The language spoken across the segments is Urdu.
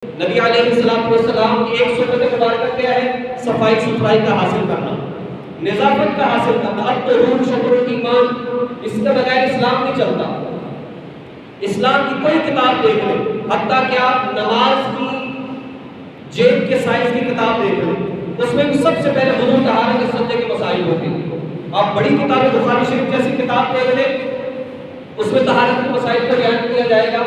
نبی علیہ السلام کی ایک سنت مبارکہ کیا ہے؟ صفائی ستھرائی کا حاصل کرنا، نظافت کا حاصل کرنا۔ اب تو روح شطر ایمان، اس کے بغیر اسلام نہیں چلتا۔ اسلام کی کوئی کتاب دیکھ لیں، حتیٰ کہ آپ نماز کی جیب کے سائز کی کتاب دیکھ لیں، اس میں سب سے پہلے وضو، طہارت، سجدے کے مسائل ہوتے ہیں۔ آپ بڑی کتاب بخاری شریف جیسی کتاب دیکھ لیں، اس میں طہارت کے مسائل کو بیان کیا جائے گا۔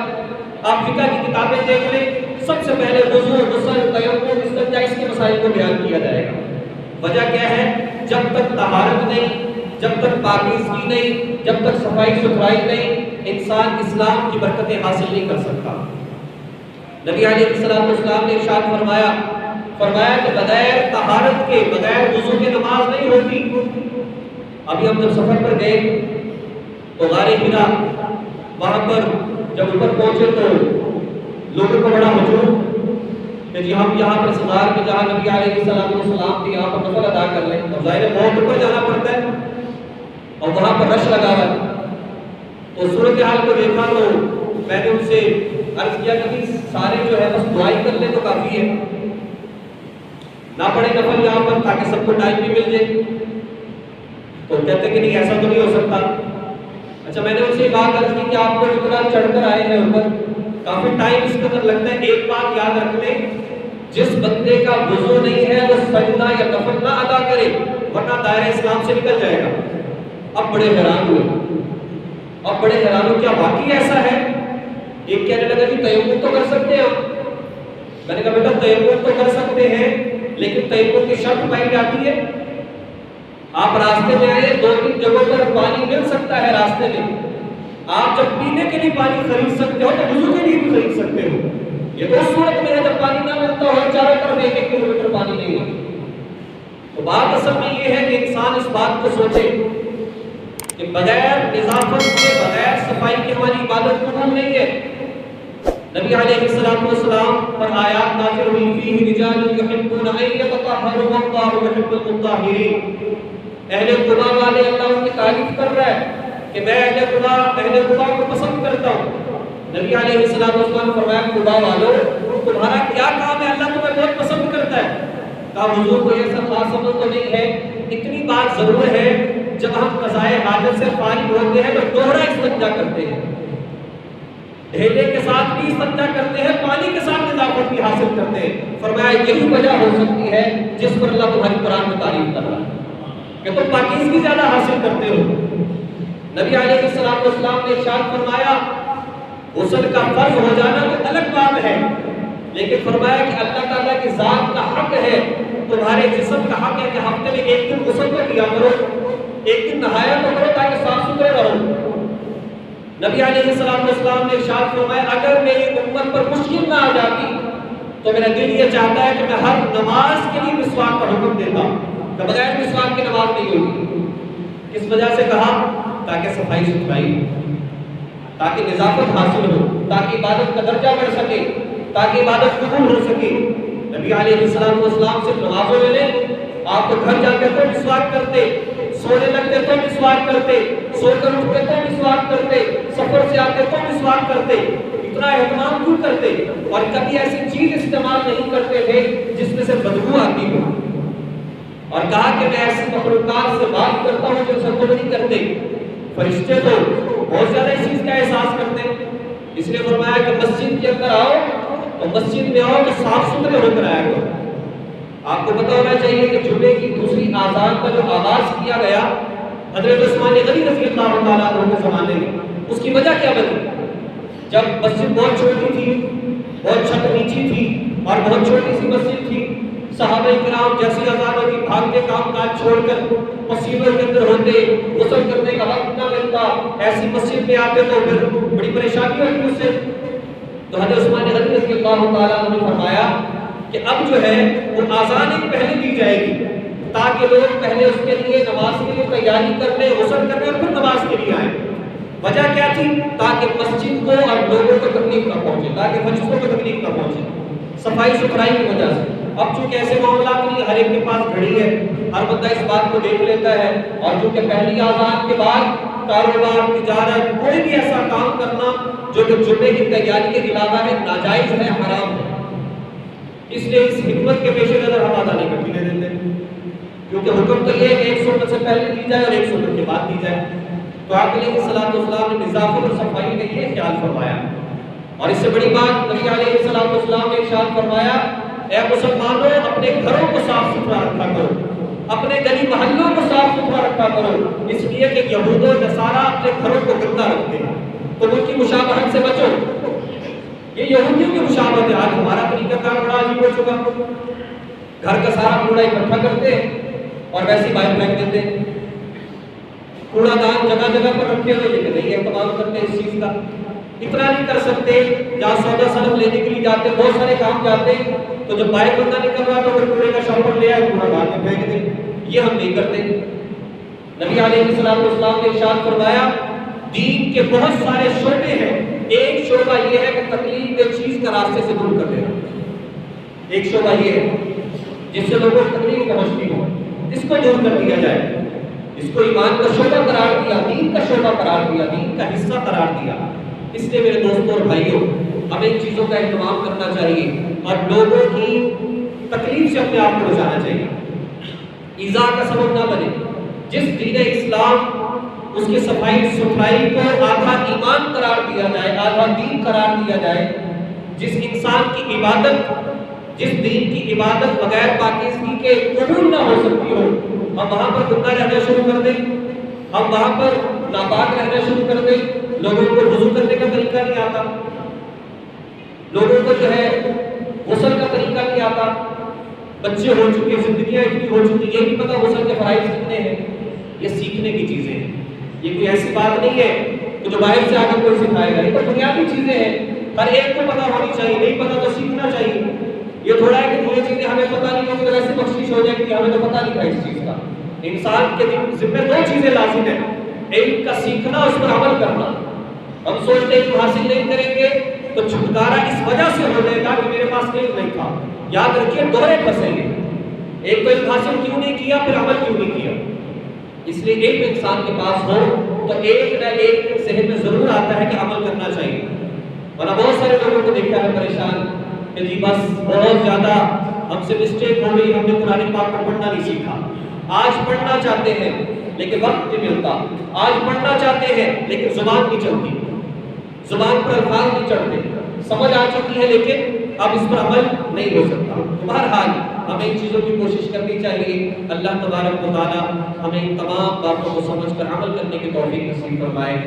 آپ فقہ کی کتابیں دیکھ لیں، سب سے پہلے وضو، غسل، تیمم، استنجا، اس کے مسائل کو بیان کیا جائے گا۔ وجہ کیا ہے؟ جب تک طہارت نہیں، جب تک پاکیزگی نہیں، جب تک صفائی ستھرائی نہیں، انسان اسلام کی برکتیں حاصل نہیں کر سکتا۔ نبی علیہ السلام نے ارشاد فرمایا کہ بغیر طہارت کے، بغیر وضو کے نماز نہیں ہوتی۔ ابھی ہم جب سفر پر گئے تو غار حرا، وہاں پر جب اوپر پہنچے تو لوگوں کو بڑا ہجوم کہ جی ہم یہاں پر صدار میں جہاں نبی علیہ السلام تھے یہاں پر نفل ادا کر لیں، اور ظاہر ہے بہت اوپر جانا پڑتا ہے اور وہاں پر رش لگا ہوا ہے۔ تو صورتحال کو دیکھا تو میں نے ان سے عرض کیا کہ سارے جو ہے بس دعائی کر لیں تو کافی ہے، نہ پڑے نفل یہاں پر تاکہ سب کو ٹائم بھی مل جائے۔ تو کہتے کہ نہیں ایسا تو نہیں ہو سکتا۔ اچھا میں نے ان سے بات عرض کی کہ آپ کو اتنا چڑھ کر آئے ہیں اوپر، کافی ٹائم اس کے اندر لگتا ہے، ایک بات یاد رکھ لیں، جس بندے کا وضو نہیں ہے وہ سجدہ یا نفل نہ ادا کرے ورنہ دائرہ اسلام سے نکل جائے گا۔ اب بڑے حیران ہوئے، کیا واقعی ایسا ہے؟ ایک کہنے لگا کہ تیمم تو کر سکتے ہیں ہم۔ میں نے کہا بیٹا تیمم تو کر سکتے ہیں لیکن تیمم کی شرط پائی جاتی ہے۔ آپ راستے میں آئے، 2-3 جگہوں پر پانی مل سکتا ہے راستے میں، آپ جب پینے کے لیے پانی خرید سکتے ہو تو وضو کے لیے بھی خرید سکتے ہو۔ یہ تو اس صورت میں ہے جب پانی نہ ملتا ہو، چاروں طرف 1-1 کلومیٹر پانی نہیں ہے۔ تو بات اصل میں یہ ہے کہ انسان اس بات کو سوچے کہ بغیر نظافت کے، بغیر صفائی کے ہماری عبادت قبول نہیں ہے۔ نبی علیہ السلام پر آیات نازل ہوئی، فیہ رجال یحبون ان یتطہروا واللہ یحب المطہرین۔ اہل قبا والے اللہ ان کی تعریف کر رہا ہے کہ میں اہل قبا کو پسند کرتا ہوں۔ نبی علیہ السلام فرمایا قبا والو تمہارا کیا کام ہے، اللہ تمہیں بہت پسند کرتا ہے۔ کہا حضور کو یہ سب خاص عمل تو نہیں ہے، اتنی بات ضرور ہے جب ہم قضائے حاجت سے فارغ ہوتے ہیں تو دوہرا استنجا کرتے ہیں، ڈھیلے کے ساتھ بھی استنجا کرتے ہیں، پانی کے ساتھ نظافت بھی حاصل کرتے ہیں۔ فرمایا یہی وجہ ہو سکتی ہے جس پر اللہ تمہاری قرآن میں تعریف کر رہا ہے کہ تم پاکیزگی زیادہ حاصل کرتے ہو۔ نبی علیہ السلام نے ارشاد فرمایا غسل کا فرض ہو جانا تو الگ بات ہے، لیکن فرمایا کہ اللہ تعالیٰ کی ذات کا حق ہے، تمہارے جسم کا حق ہے کہ ہفتے میں 1 دن غسل تو کیا کرو، 1 دن نہایا تو کرو تاکہ صاف ستھرے رہو۔ نبی علیہ السلام نے ارشاد فرمایا اگر میری امت پر مشکل نہ آ جاتی تو میرا دل یہ چاہتا ہے کہ میں ہر نماز کے لیے مسواک کا حکم دیتا ہوں کہ بغیر مسواک کی نماز نہیں ہوگی۔ کس وجہ سے کہا؟ تاکہ صفائی ستھرائی، تاکہ نظافت حاصل ہو، تاکہ عبادت کا درجہ بڑھ سکے، تاکہ عبادت قبول ہو سکے۔ نبی علیہ السلام سے نمازوں میں لیں، آپ تو گھر جاتے تو مسواک کرتے، سونے لگتے تو مسواک کرتے، سو کر اٹھتے تو مسواک کرتے، سفر سے آتے تو مسواک کرتے، اتنا اہتمام کیوں کرتے؟ اور کبھی ایسی چیز استعمال نہیں کرتے تھے جس میں سے بدبو آتی ہو، اور کہا کہ میں ایسی مخلوقات سے بات کرتا ہوں جو سب نہیں کرتے۔ فرشتے تو بہت زیادہ اس چیز کا احساس کرتے ہیں، اس لیے فرمایا کہ مسجد کے اندر آؤ تو مسجد میں آؤ تو صاف ستھرے ہو کر آیا کرو۔ آپ کو پتہ ہونا چاہیے کہ جمعے کی دوسری آذان کا جو آغاز کیا گیا حضرت عثمان غنی رضی اللہ تعالیٰ عنہ کے زمانے میں، اس کی وجہ کیا بنی؟ جب مسجد بہت چھوٹی تھی، بہت چھت نیچی تھی اور بہت چھوٹی سی مسجد تھی، صحابہ کرام جیسی آزاد ہوتی بھاگتے کام کاج چھوڑ کر مسجدوں کے اندر ہوتے، غسل کرنے کا وقت نہ ملتا، ایسی مسجد میں آتے تو پھر بڑی پریشانی ہوتی اس سے۔ تو حضرت عثمان غنی رضی اللہ تعالیٰ عنہ نے فرمایا کہ اب جو ہے وہ آذان ایک پہلے دی جائے گی تاکہ لوگ پہلے اس کے لیے نماز کے لیے تیاری کر لیں، غسل کر لیں اور پھر نماز کے لیے آئیں۔ وجہ کیا تھی؟ تاکہ مسجد کو اور لوگوں کو تکلیف نہ پہنچے، تاکہ فرشتوں کو تکلیف نہ پہنچے، صفائی ستھرائی کی وجہ سے۔ اب چونکہ ایسے معاملات نہیں، ہر ایک کے پاس گھڑی ہے، ہر بندہ اس بات کو دیکھ لیتا ہے، اور چونکہ پہلی آذان کے بعد کاروبار، تجارت، کوئی بھی ایسا کام کرنا جو کہ جمعے کی تیاری کے علاوہ ہے، ناجائز ہے، حرام ہے۔ اس لیے اس حکمت کے پیش نظر ہم آدھا نہیں کرتی لے دیتے، کیونکہ حکم تو یہ ہے کہ ایک سنت سے پہلے دی جائے اور ایک سنت کے بعد دی جائے۔ تو آپ علیہ السلام نے نظافت اور صفائی کا یہ خیال فرمایا، اور اس سے بڑی بات نبی علیہ السلام نے ارشاد فرمایا، اے مسلمانوں اپنے گھروں کو صاف ستھرا رکھا کرو، اپنے گلی محلوں کو صاف ستھرا رکھا کرو، اس لیے کہ یہود و نصارہ اپنے گھروں کو گندا رکھتے ہیں، تو ان کی مشابہت سے بچو۔ یہ یہودیوں کی مشابہت ہے۔ آج ہمارا طریقہ کار بڑا عجیب ہو چکا، گھر کا سارا کوڑا اکٹھا کرتے اور ویسے ہی باہر پھینک دیتے، کوڑا دان جگہ جگہ پر رکھے ہوئے، لیکن نہیں اہتمام کرتے اس چیز کا۔ اتنا نہیں کر سکتے، جہاں سودا صنف لینے کے لیے جاتے، بہت سارے کام جاتے، تو جب باہر بندہ نکل رہا تو پھر کوڑے کا شاور لے آئے، کوڑا باہر میں پھینک دے۔ یہ ہم نہیں کرتے۔ نبی علیہ السلام نے ارشاد فرمایا، دین کے بہت سارے شعبے ہیں، ایک شعبہ یہ ہے کہ تکلیف دہ چیز کا راستے سے دور کر دینا۔ ایک شعبہ یہ ہے جس سے لوگوں کو تکلیف پہنچتی ہو، اس کو دور کر دیا جائے، اس کو ایمان کا شعبہ قرار دیا، دین کا شعبہ قرار دیا، دین کا حصہ قرار دیا۔ اس لیے میرے دوستوں اور بھائیوں، ہمیں ان چیزوں کا اہتمام کرنا چاہیے اور لوگوں کی تکلیف سے اپنے آپ کو بچانا چاہیے، ایذا کا سبب نہ بنے۔ جس دین اسلام اس کی صفائی ستھرائی کو آدھا ایمان قرار دیا جائے، آدھا دین قرار دیا جائے، جس انسان کی عبادت، جس دین کی عبادت بغیر پاکیزگی کے قبول نہ ہو سکتی ہو، ہم وہاں پر گندا رہنا شروع کر دیں، ہم وہاں پر ناپاک رہنا شروع کر دیں، لوگوں کو وضو کرنے کا طریقہ نہیں آتا، لوگوں کو جو ہے غسل کا طریقہ نہیں آتا، بچے ہو چکے، زندگیاں اتنی ہو چکی، یہ نہیں پتا غسل کے فرائض کتنے ہیں۔ یہ سیکھنے کی چیزیں ہیں، یہ کوئی ایسی بات نہیں ہے کہ جو باہر سے آگے کوئی سکھائے گا، یہ تو بنیادی چیزیں ہیں، ہر ایک کو پتا ہونی چاہیے، نہیں پتا تو سیکھنا چاہیے۔ یہ تھوڑا ہے کہ یہ چیزیں ہمیں پتا نہیں ہوگی تو ویسے بخشش ہو جائے گی، ہمیں تو پتا نہیں تھا اس چیز کا۔ انسان کے ذمہ دو چیزیں لازم ہیں، علم کا سیکھنا، اس پر عمل کرنا۔ ہم سوچتے ہیں کہ حاصل نہیں کریں گے تو چھٹکارا اس وجہ سے ہو جائے گا کہ میرے پاس علم نہیں تھا۔ یاد رکھیے، دوہرے پھنسیں گے، ایک تو علم حاصل کیوں نہیں کیا، پھر عمل کیوں نہیں کیا۔ اس لیے علم انسان کے پاس ہو تو ایک نہ ایک ذہن میں ضرور آتا ہے کہ عمل کرنا چاہیے۔ ورنہ بہت سارے لوگوں کو دیکھا ہے پریشان کہ جی بس بہت زیادہ ہم سے مسٹیک ہو گئی، ہم نے قرآن پاک کو پڑھنا نہیں سیکھا۔ آج پڑھنا چاہتے ہیں لیکن وقت نہیں ملتا، آج پڑھنا چاہتے ہیں لیکن زبان نہیں چلتی، زبان پر الفاظ نہیں چڑھتے، سمجھ آ چکی ہے لیکن اب اس پر عمل نہیں ہو سکتا۔ بہرحال ہمیں ان چیزوں کی کوشش کرنی چاہیے۔ اللہ تبارک و تعالی ہمیں ان تمام باتوں کو سمجھ کر عمل کرنے کی توفیق نصیب فرمائے۔